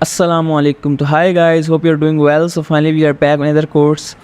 Assalamualaikum. तो hi guys, hope you are doing well. So finally we are back with another course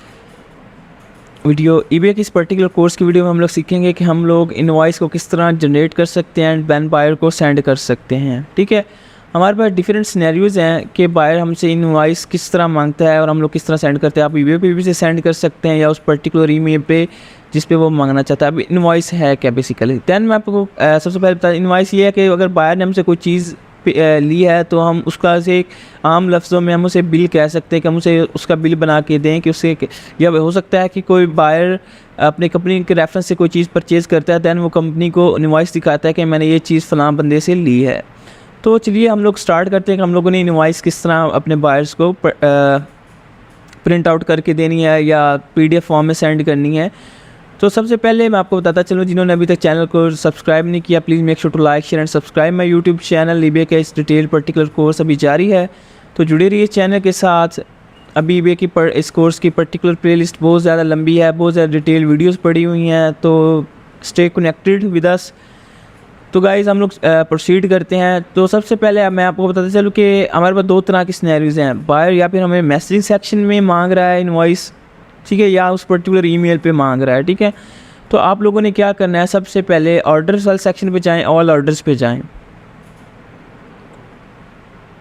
video. EBay के इस particular course की video में हम लोग सीखेंगे कि हम लोग इनवॉइस को किस तरह जनरेट कर सकते हैं एंड बैन बायर को सेंड कर सकते हैं. ठीक है, हमारे पास डिफरेंट सिनेरियोज़ हैं कि बायर हमसे इनवॉइस किस तरह मांगता है और हम लोग किस तरह सेंड करते हैं. आप ईबे पे भी से सेंड कर सकते हैं या उस पर्टिकुलर ईमेल पे जिस पे वो मांगना चाहता है. अब इनवॉइस है क्या बेसिकली, दैन मैं आपको सबसे पहले बता. इनवॉइस ये है कि अगर बायर ने हमसे कोई चीज़ ली है तो हम उसका से एक आम लफ्ज़ों में हम उसे बिल कह सकते हैं कि हम उसे उसका बिल बना के दें कि उससे. या हो सकता है कि कोई बायर अपनी कंपनी के रेफरेंस से कोई चीज़ परचेज़ करता है, दैन वो कंपनी को इनवॉइस दिखाता है कि मैंने ये चीज़ फ़लाँ बंदे से ली है. तो चलिए हम लोग स्टार्ट करते हैं कि हम लोगों ने इनवॉइस किस तरह अपने बायर्स को प्रिंट आउट करके देनी है या PDF फॉर्म में सेंड करनी है. तो सबसे पहले मैं आपको बताता चलूँ, जिन्होंने अभी तक चैनल को सब्सक्राइब नहीं किया, please make sure to like share and subscribe my YouTube channel. EBay का इस डिटेल पर्टिकुलर कोर्स अभी जारी है, तो जुड़े रहिए चैनल के साथ. अभी ईबे की इस कोर्स की पर्टिकुलर प्लेलिस्ट बहुत ज़्यादा लंबी है, बहुत ज़्यादा डिटेल वीडियोस पड़ी हुई हैं, तो स्टे कनेक्टेड विद अस. तो गाइज़ हम लोग प्रोसीड करते हैं. तो सबसे पहले मैं आपको बताता चलूँ कि हमारे पास दो तरह की सिनेरियोज़ हैं. बायर या फिर हमें मैसेजिंग सेक्शन में मांग रहा है इनवॉइस, ठीक है, या उस पर्टिकुलर ईमेल पे मांग रहा है. ठीक है, तो आप लोगों ने क्या करना है, सबसे पहले ऑर्डर्स वाले सेक्शन पे जाएं, ऑल ऑर्डर्स पे जाएं.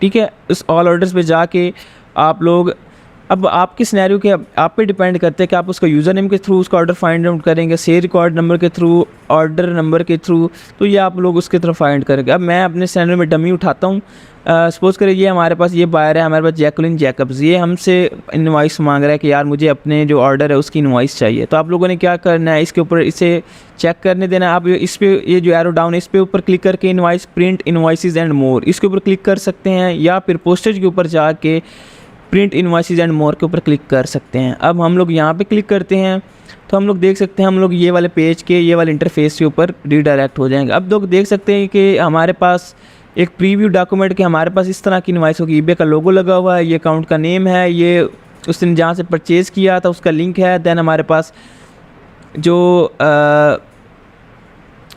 ठीक है, उस ऑल ऑर्डर्स पे जाके आप लोग, अब आपकी सिनेरियो के आप पे डिपेंड करते हैं कि आप उसका यूज़र नेम के थ्रू उसका ऑर्डर फाइंड आउट करेंगे, से रिकॉर्ड नंबर के थ्रू, ऑर्डर नंबर के थ्रू, तो ये आप लोग उसके तरफ फाइंड करेंगे. अब मैं अपने सिनेरियो में डमी उठाता हूँ. सपोज़ करिए ये हमारे पास ये बायर है, हमारे पास जैकलिन जैकब्स, ये हमसे इनवॉइस मांग रहा है कि यार मुझे अपने जो ऑर्डर है उसकी इनवॉइस चाहिए. तो आप लोगों ने क्या करना है, इसके ऊपर इसे चेक करने देना है. आप इस पे ये जो एरो डाउन है इस पे ऊपर क्लिक करके invoice print invoices and more इसके ऊपर क्लिक कर सकते हैं, या फिर पोस्टेज के ऊपर जाके प्रिंट इनवॉइसेस एंड मोर के ऊपर क्लिक कर सकते हैं. अब हम लोग यहाँ पे क्लिक करते हैं तो हम लोग देख सकते हैं हम लोग ये वाले पेज के ये वाले इंटरफेस के ऊपर रीडायरेक्ट हो जाएंगे. अब लोग देख सकते हैं कि हमारे पास एक प्रीव्यू डॉक्यूमेंट के हमारे पास इस तरह की इनवॉइस होगी. ईबे का लोगो लगा हुआ है, ये अकाउंट का नेम है, ये उसने जहाँ से परचेज़ किया था उसका लिंक है. दैन हमारे पास जो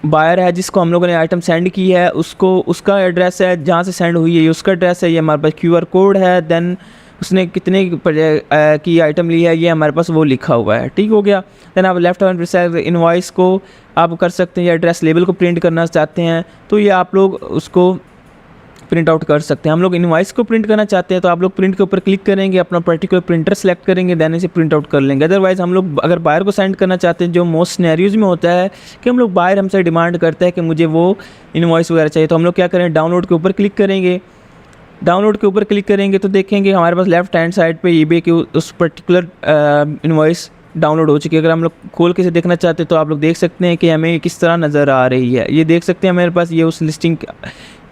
बायर है जिसको हम लोगों ने आइटम सेंड की है उसको उसका एड्रेस है, जहाँ से सेंड हुई है ये उसका एड्रेस है, ये हमारे पास QR कोड है. दैन उसने कितने की आइटम ली है ये हमारे पास वो लिखा हुआ है. ठीक हो गया. दैन आप लेफ्ट हैंड साइड इनवॉइस को आप कर सकते हैं, या एड्रेस लेबल को प्रिंट करना चाहते हैं तो ये आप लोग उसको प्रिंट आउट कर सकते हैं. हम लोग इनवॉइस को प्रिंट करना चाहते हैं तो आप लोग प्रिंट के ऊपर क्लिक करेंगे, अपना पर्टिकुलर प्रिंटर सेलेक्ट करेंगे, दैन इसे प्रिंट आउट कर लेंगे. अदरवाइज़ हम लोग अगर बायर को सेंड करना चाहते हैं, जो मोस्ट सिनेरियोज़ में होता है कि हम लोग बायर हमसे डिमांड करता है कि मुझे वो इनवॉइस वगैरह चाहिए, तो हम लोग क्या करें, डाउनलोड के ऊपर क्लिक करेंगे. डाउनलोड के ऊपर क्लिक करेंगे तो देखेंगे हमारे पास लेफ्ट हैंड साइड पे ईबे की उस पर्टिकुलर इनवॉइस डाउनलोड हो चुकी है. अगर हम लोग खोल के से देखना चाहते हैं तो आप लोग देख सकते हैं कि हमें किस तरह नज़र आ रही है. ये देख सकते हैं मेरे पास ये उस लिस्टिंग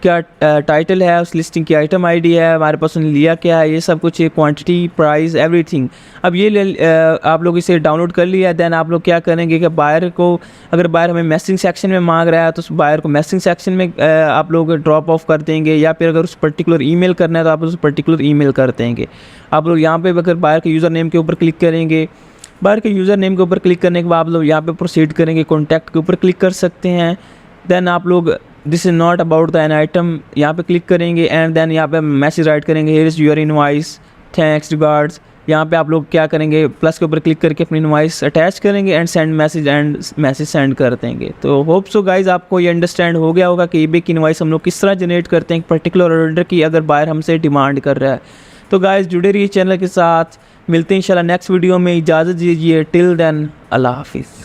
क्या टाइटल है, उस लिस्टिंग की आइटम ID है, हमारे पास उन्होंने लिया क्या है, ये सब कुछ, क्वांटिटी, प्राइस, एवरीथिंग. अब ये आप लोग इसे डाउनलोड कर लिया है. दैन आप लोग क्या करेंगे कि बायर को, अगर बायर हमें मैसेजिंग सेक्शन में मांग रहा है तो उस बायर को मैसेजिंग सेक्शन में आप लोग ड्रॉप ऑफ कर देंगे, या फिर अगर उस पर्टिकुलर ईमेल करना है तो आप उस पर्टिकुलर ईमेल कर देंगे. आप लोग यहाँ पर अगर बायर के यूज़र नेम के ऊपर क्लिक करेंगे, बायर के यूज़र नेम के ऊपर क्लिक करने के बाद आप लोग यहाँ पे प्रोसीड करेंगे, कॉन्टैक्ट के ऊपर क्लिक कर सकते हैं. दैन आप लोग this is not about the an item यहाँ पे क्लिक करेंगे एंड देन यहाँ पे मैसेज राइट करेंगे, here is your invoice, thanks, regards. यहाँ पे आप लोग क्या करेंगे, प्लस के ऊपर क्लिक करके अपनी इनवॉइस अटैच करेंगे and send message, and message send कर देंगे. तो होप सो गाइज आपको ये अंडरस्टैंड हो गया होगा कि ईबे की इनवॉइस हम लोग किस तरह जनरेट करते हैं पर्टिकुलर ऑर्डर की, अगर बायर हमसे डिमांड कर रहा है. तो गाइज जुड़े रहिए चैनल के साथ, मिलते हैं इंशाल्लाह नेक्स्ट वीडियो में. इजाज़त दीजिए, टिल देन अल्लाह हाफिज़.